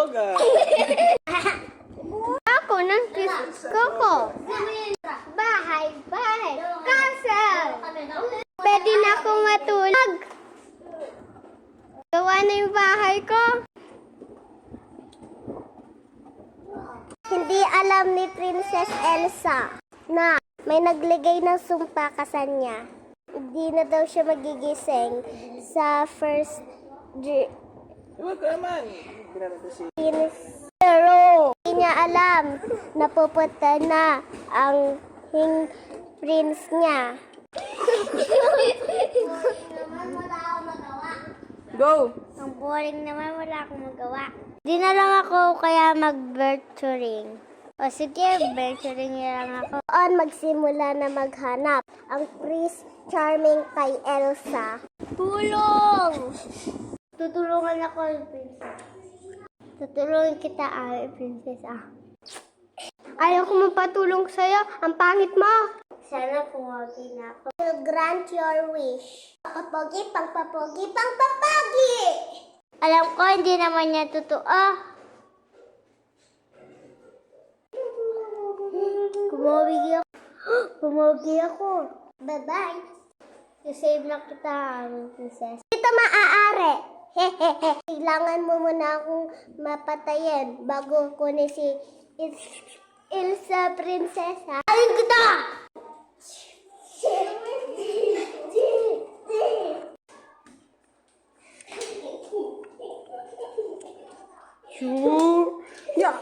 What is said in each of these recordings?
yoga. Ako ng ko. Bahay. Castle. Pwede na akong matulog. Gawa na yung bahay ko. Hindi alam ni Princess Elsa na may nagligay ng sumpa sa niya. Hindi na daw siya magigising sa first Huwag ka naman. Pero hindi niya alam na pupunta na ang prince niya. Go! Ang boring naman, wala akong magawa. Di na lang ako kaya mag-virturing. O sige, virturing na lang ako. On magsimula na maghanap ang Prince Charming kay Elsa. Tulong! Tutulungan ako, Princess. Tutulungan kita, Princess. Ayaw ko magpatulong sa'yo. Ang pangit mo. Sana pumagi na ako. Will grant your wish. Papogi, pangpapogi, pangpapagi! Alam ko, hindi naman niya totoo. Kumawagi ako. Bye-bye. I-save na kita, Princess. Dito maaari. Hehehe. Kailangan mo muna akong mapatayin bago kunin si Elsa, Prinsesa. Ayun kita! Yeah.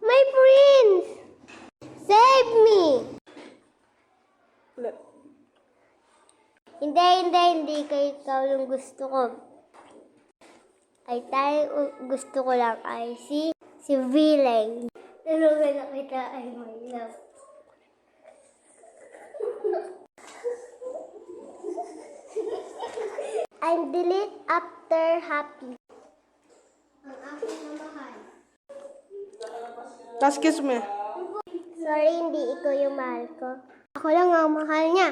My prince! Save me! Hindi kayo ikaw yung gusto ko. Gusto ko lang ay si Villain. Tulungan na kita ay my love. I'm delete after happy. Ang aking mamahal. Last kiss me. Sorry, hindi ikaw yung mahal ko. Ako lang ang mahal niya.